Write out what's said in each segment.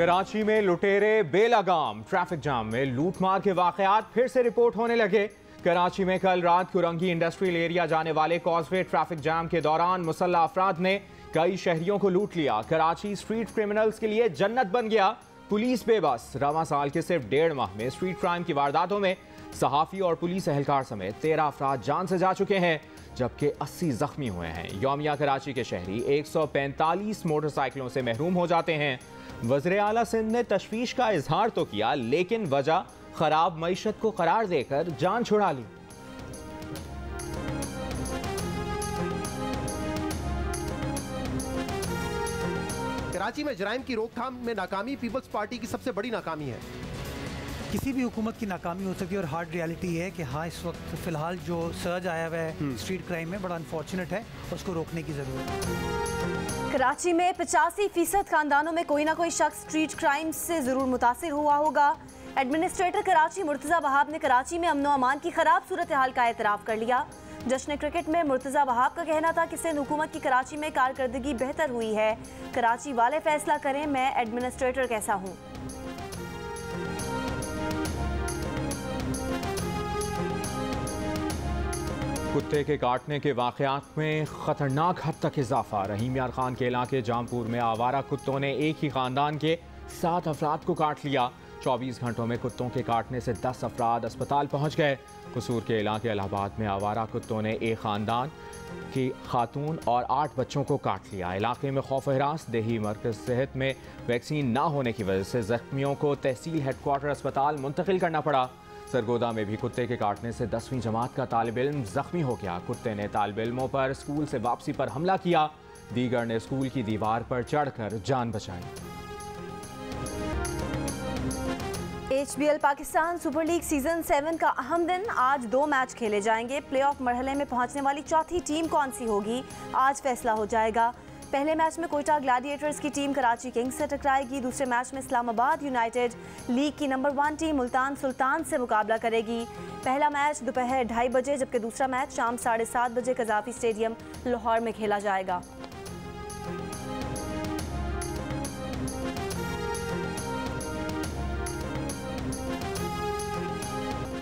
कराची में लुटेरे बेलगाम, traffic jam में लूटमार के वाकयात फिर से रिपोर्ट होने लगे। कराची में कल रात कुरंगी इंडस्ट्रियल एरिया जाने वाले कॉजवे ट्रैफिक जाम के दौरान मुसल्लह अफराद ने कई शहरियों को लूट लिया। कराची स्ट्रीट क्रिमिनल्स के लिए जन्नत बन गया। पुलिस बेबस। रवां साल के सिर्फ 1.5 माह में स्ट्रीट क्राइम की वारदातों में सहाफ़ी और पुलिस एहलकार समेत 13 अफराद जान से जा चुके हैं, जबकि 80 जख्मी हुए हैं। यौमिया कराची के शहरी 145 मोटरसाइकिलों से महरूम हो जाते हैं। वज़ीर आला सिंध ने तशवीश का इजहार तो किया, लेकिन वजह खराब मईशत को करार देकर जान छुड़ा ली। कराची में जराइम की रोकथाम में नाकामी पीपल्स पार्टी की सबसे बड़ी नाकामी है। किसी भी हुकूमत की नाकामी हो सकती है और हार्ड रियलिटी है कि हाँ, इस वक्त फिलहाल जो सर्ज आया हुआ है स्ट्रीट क्राइम में बड़ा अनफॉर्चुनेट है, उसको रोकने की ज़रूरत है। कराची में 85% खानदानों में कोई ना कोई शख्स स्ट्रीट क्राइम से ज़रूर मुतासिर हुआ होगा। एडमिनिस्ट्रेटर कराची मुर्तज़ा वहाब ने कराची में अमन व अमान की खराब सूरत हाल का एतराफ़ कर लिया। जश्न क्रिकेट में मुर्तज़ा वहाब का कहना था कि सिंध हुकूमत की कराची में कारकर्दगी बेहतर हुई है। कराची वाले फैसला करें, मैं एडमिनिस्ट्रेटर कैसा हूँ। कुत्ते के काटने के वाकयात में खतरनाक हद तक इजाफा। रहीम यार खान के इलाके जामपुर में आवारा कुत्तों ने एक ही खानदान के 7 अफराद को काट लिया। 24 घंटों में कुत्तों के काटने से 10 अफराद अस्पताल पहुंच गए। कसूर के इलाके इलाहाबाद में आवारा कुत्तों ने एक खानदान की खातून और 8 बच्चों को काट लिया। इलाके में खौफ हिरास। देही मरकज सेहत में वैक्सीन ना होने की वजह से जख्मियों को तहसील हेडक्वार्टर अस्पताल मुंतकिल करना पड़ा। सरगोदा में भी कुत्ते के काटने से 10वीं जमात का तालिब इल्म जख्मी हो गया। कुत्ते ने तालिब इल्मों पर स्कूल से वापसी पर हमला किया। दीगर ने स्कूल की दीवार पर चढ़कर जान बचाई। HBL Pakistan super league season 7 का अहम दिन। आज 2 मैच खेले जाएंगे। प्लेऑफ मरहले में पहुंचने वाली चौथी टीम कौन सी होगी, आज फैसला हो जाएगा। पहले मैच में कोयटा ग्लैडिएटर्स की टीम कराची किंग्स से टकराएगी। दूसरे मैच में इस्लामाबाद यूनाइटेड लीग की नंबर 1 टीम मुल्तान सुल्तान से मुकाबला करेगी। पहला मैच दोपहर 2:30 बजे, जबकि दूसरा मैच शाम 7:30 बजे कज़ाफी स्टेडियम लाहौर में खेला जाएगा।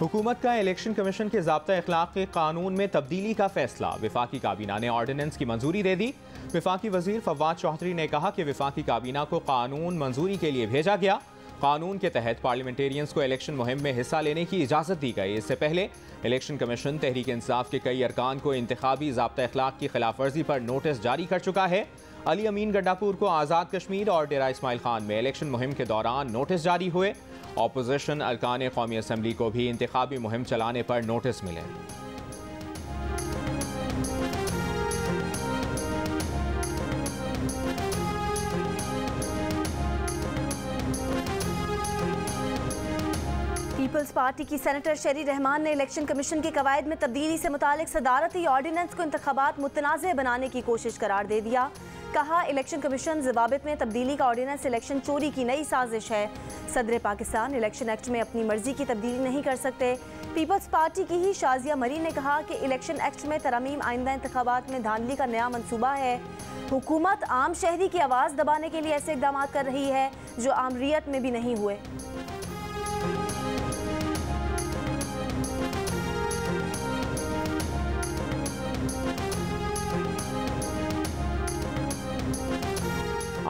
हुकूमत का इलेक्शन कमीशन के ज़ाब्ता अखलाक के कानून में तब्दीली का फैसला। विफाकी काबीना ने ऑर्डिनेंस की मंजूरी दे दी। विफाकी वजीर फवाद चौधरी ने कहा कि विफाकी काबीना को कानून मंजूरी के लिए भेजा गया। कानून के तहत पार्लियामेंटेरियंस को इलेक्शन मुहिम में हिस्सा लेने की इजाज़त दी गई। इससे पहले इलेक्शन कमीशन तहरीक इंसाफ के कई अरकान को इंतखाबी ज़ाब्ता अखलाक की खिलाफ वर्जी पर नोटिस जारी कर चुका है। अली अमीन गड्डापुर को आज़ाद कश्मीर और डेरा इस्माइल खान में इलेक्शन मुहिम के दौरान नोटिस जारी हुए। ऑपोजिशन अरकान कौमी असम्बली को भी इंतखाबी मुहिम चलाने पर नोटिस मिले। पीपल्स पार्टी की सेनेटर शेरी रहमान ने इलेक्शन कमीशन के कवायद में तब्दीली से मुतालिक सदारती ऑर्डिनेंस को इंतखाबात मुतनाज़ बनाने की कोशिश करार दे दिया। कहा, इलेक्शन कमीशन ज़वाबित में तब्दीली का ऑर्डिनेंस इलेक्शन चोरी की नई साजिश है। सदर पाकिस्तान इलेक्शन एक्ट में अपनी मर्जी की तब्दीली नहीं कर सकते। पीपल्स पार्टी की ही शाजिया मरीन ने कहा कि इलेक्शन एक्ट में तरमीम आइंदा इंतखाबात में धांधली का नया मनसूबा है। हुकूमत आम शहरी की आवाज़ दबाने के लिए ऐसे इकदाम कर रही है जो आमरीत में भी नहीं हुए।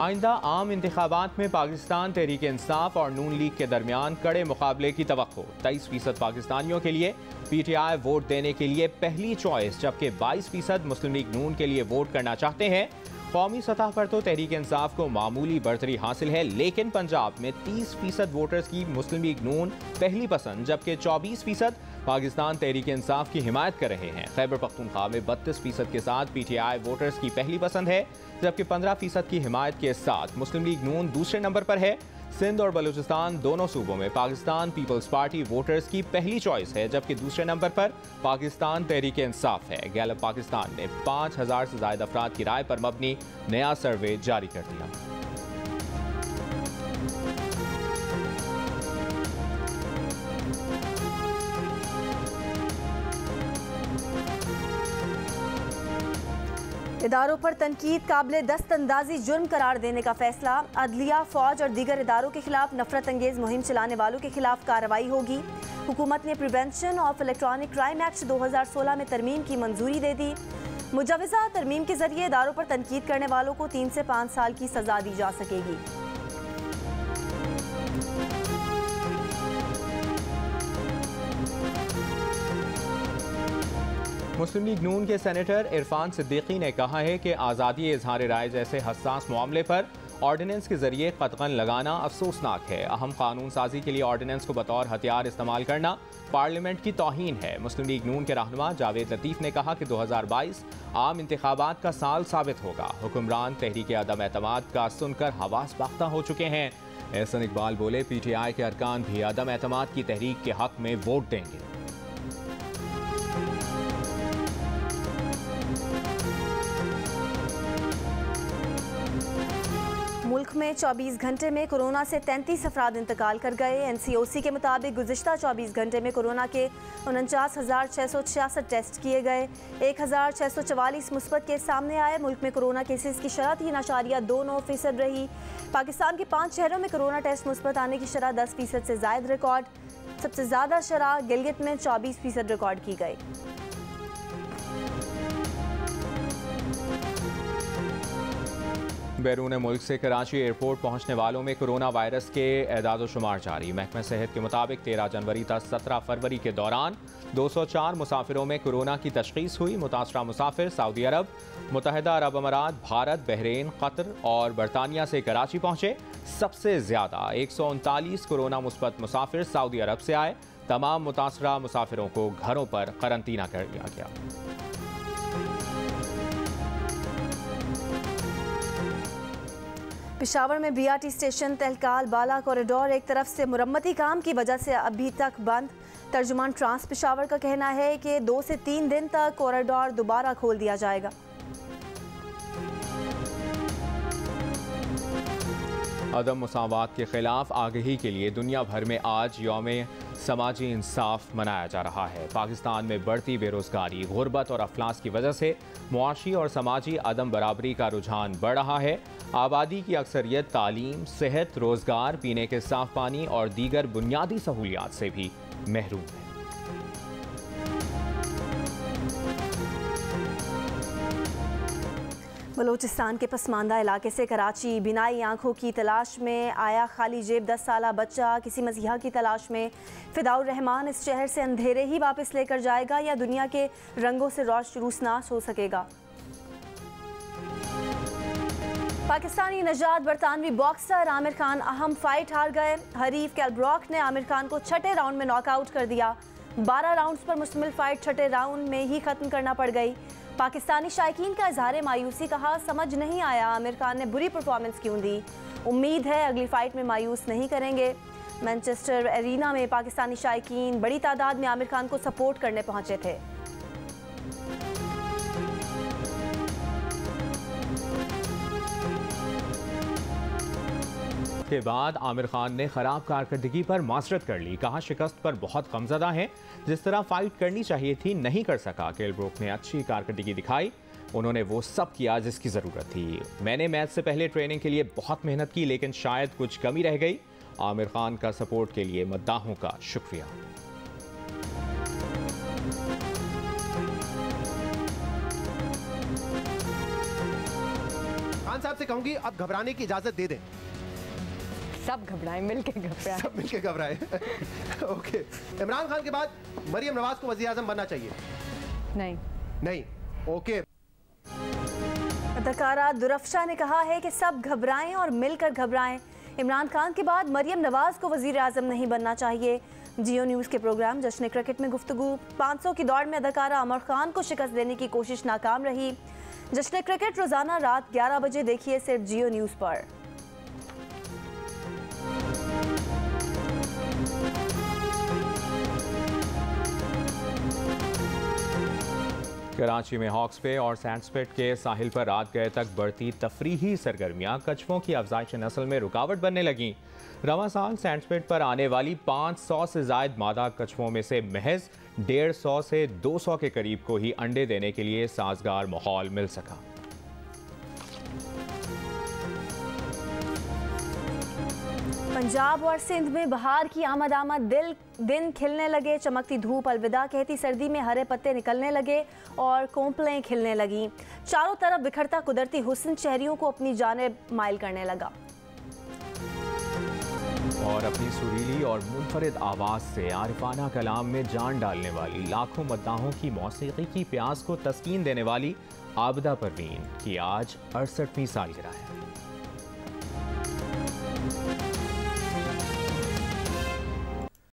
आइंदा आम इंतखाबात में पाकिस्तान तहरीक इंसाफ और नून लीग के दरमियान कड़े मुकाबले की तवक्को। 23% पाकिस्तानियों के लिए PTI वोट देने के लिए पहली चॉइस, जबकि 22% मुस्लिम लीग नून के लिए वोट करना चाहते हैं। कौमी सतह पर तो तहरीक इंसाफ को मामूली बढ़तरी हासिल है, लेकिन पंजाब में 30% वोटर्स की मुस्लिम लीग नून पहली पसंद, जबकि 24% पाकिस्तान तहरीक इंसाफ की हिमायत कर रहे हैं। खैबर पख्तूनख्वा में 32% के साथ PTI वोटर्स की पहली पसंद है, जबकि 15% की हिमायत के साथ मुस्लिम लीग नून दूसरे नंबर पर है। सिंध और बलूचिस्तान दोनों सूबों में पाकिस्तान पीपल्स पार्टी वोटर्स की पहली चॉइस है, जबकि दूसरे नंबर पर पाकिस्तान तहरीक इंसाफ है। गैलप पाकिस्तान ने 5000 से ज्यादा अफराद की राय पर मबनी नया सर्वे जारी कर दिया। इदारों पर तनकीद काबिल दस्तअंदाजी जुर्म करार देने का फैसला। अदलिया, फौज और दीगर इदारों के खिलाफ नफरत अंगेज मुहिम चलाने वालों के खिलाफ कार्रवाई होगी। हुकूमत ने prevention of electronic crime act 2016 में तरमीम की मंजूरी दे दी। मुजवज़ा तरमीम के जरिए इदारों पर तनकीद करने वालों को 3 से 5 साल की सजा दी जा सकेगी। मुस्लिम लीग नून के सेनेटर इरफान सिद्दीकी ने कहा है कि आज़ादी इजहार राय जैसे हसास मामले पर ऑर्डिनेंस के जरिए कतगन लगाना अफसोसनाक है। अहम कानून साजी के लिए ऑर्डिनेंस को बतौर हथियार इस्तेमाल करना पार्लियामेंट की तौहीन है। मुस्लिम लीग नून के रहनुमा जावेद लतीफ़ ने कहा कि 2022 आम इंतखाबात का साल साबित होगा। हुक्मरान तहरीक अदम एतमाद का सुनकर हवास बाख्ता हो चुके हैं। एहसन इकबाल बोले, PTI के अरकान भी अदम एतमाद की तहरीक के हक में वोट देंगे। मुल्क में 24 घंटे में कोरोना से 33 अफराद इंतकाल कर गए। NCOC के मुताबिक गुज़िश्ता 24 घंटे में कोरोना के 49,666 टेस्ट किए गए। 1,644 मुस्बत केस सामने आए। मुल्क में कोरोना केसेस की शरह 3.29% रही। पाकिस्तान के 5 शहरों में कोरोना टेस्ट मुस्बत आने की शरह 10% से ज़ायद रिकॉर्ड। सबसे ज़्यादा शरह गिलगित में 24% रिकॉर्ड की गई। बैरून मुल्क से कराची एयरपोर्ट पहुंचने वालों में कोरोना वायरस के एदाद शुमार जारी। महकमा सेहत के मुताबिक 13 जनवरी तक 17 फरवरी के दौरान 204 मुसाफिरों में कोरोना की तशखीस हुई। मुतासरा मुसाफिर सऊदी अरब, मुत्तहिदा अरब अमारात, भारत, बहरीन, कतर और बरतानिया से कराची पहुंचे। सबसे ज़्यादा 139 कोरोना मुस्बत मुसाफिर सऊदी अरब से आए। तमाम मुतासरा मुसाफिरों को घरों पर करंतना कर दिया गया। पेशावर में BRT स्टेशन तहलकाल बाला कॉरिडोर एक तरफ से मुरम्मती काम की वजह से अभी तक बंद। तर्जुमान ट्रांस पेशावर का कहना है कि 2 से 3 दिन तक कॉरिडोर दोबारा खोल दिया जाएगा। अदम मुसावात के खिलाफ आगही के लिए दुनिया भर में आज यौम समाजी इंसाफ मनाया जा रहा है। पाकिस्तान में बढ़ती बेरोजगारी, गुर्बत और अफलास की वजह से मुआशी और समाजी अदम बराबरी का रुझान बढ़ रहा है। आबादी की अक्सरियत तालीम, सेहत, रोजगार, पीने के साफ पानी और दीगर बुनियादी सहूलियात से भी महरूम है। बलोचिस्तान के पसमानदा इलाके से कराची बिनाई आंखों की तलाश में आया खाली जेब 10 साला बच्चा किसी मसीहा की तलाश में। फिदाउर रहमान इस शहर से अंधेरे ही वापस लेकर जाएगा या दुनिया के रंगों से रोशनास हो सकेगा। पाकिस्तानी नजाद बरतानवी बॉक्सर आमिर खान अहम फाइट हार गए। हरीफ कैल ब्रॉक ने आमिर खान को छठे राउंड में नॉकआउट कर दिया। 12 राउंड्स पर मुश्तमिल फाइट छठे राउंड में ही खत्म करना पड़ गई। पाकिस्तानी शायकीन का इजहार मायूसी कहा, समझ नहीं आया आमिर खान ने बुरी परफॉर्मेंस क्यों दी। उम्मीद है अगली फाइट में मायूस नहीं करेंगे। मैनचेस्टर एरिना में पाकिस्तानी शायकीन बड़ी तादाद में आमिर खान को सपोर्ट करने पहुंचे थे। के बाद आमिर खान ने खराब कारकर्दगी पर माजरत कर ली। कहा, शिकस्त पर बहुत गमज़दा है, जिस तरह फाइट करनी चाहिए थी नहीं कर सका। केल ब्रोक ने अच्छी कारकर्दगी दिखाई, उन्होंने वो सब किया जिसकी ज़रूरत थी। मैंने मैच से पहले ट्रेनिंग के लिए बहुत मेहनत की, लेकिन शायद कुछ कमी रह गई। आमिर खान का सपोर्ट के लिए मद्दाहों का शुक्रिया। खान साहब से कहूंगी अब घबराने की इजाजत दे दें। सब घबराए, मिलके घबराए, सब मिलके घबराए। ओके, इमरान खान के बाद मरियम नवाज को वज़ीर आज़म बनना चाहिए? नहीं। ओके। अदाकारा दुरफ्शा ने कहा है कि सब घबराएं और मिलकर घबराएं। इमरान खान के बाद मरियम नवाज को वज़ीर आज़म नहीं बनना चाहिए। जियो न्यूज़ के प्रोग्राम जश्न क्रिकेट में गुफ्तगू। 500 की दौड़ में अदाकारा अमर खान को शिकस्त देने की कोशिश नाकाम रही। जश्न क्रिकेट रोजाना रात 11 बजे देखिए सिर्फ जियो न्यूज़ पर। कराची में हॉक्स पे और सैंडस्पेट के साहिल पर रात गए तक बढ़ती तफरीही सरगर्मियां कछुओं की अफजाइश नस्ल में रुकावट बनने लगीं। रवां साल सैंडस्पेट पर आने वाली 500 से ज़ायद मादा कछुओं में से महज 150 से 200 के करीब को ही अंडे देने के लिए साजगार माहौल मिल सका। पंजाब और सिंध में बहार की आमद दिन खिलने लगे, चमकती धूप अलविदा कहती सर्दी में हरे पत्ते निकलने लगे और कोंपलें खिलने लगी। चारों तरफ बिखरता कुदरती हुस्न शहरियों को अपनी जानिब माइल करने लगा। और अपनी सुरीली और मुनफरिद आवाज़ से आरिफाना कलाम में जान डालने वाली, लाखों मद्दाहों की मौसीकी की प्यास को तस्कीन देने वाली आबिदा परवीन की आज 68वीं सालगिरह है।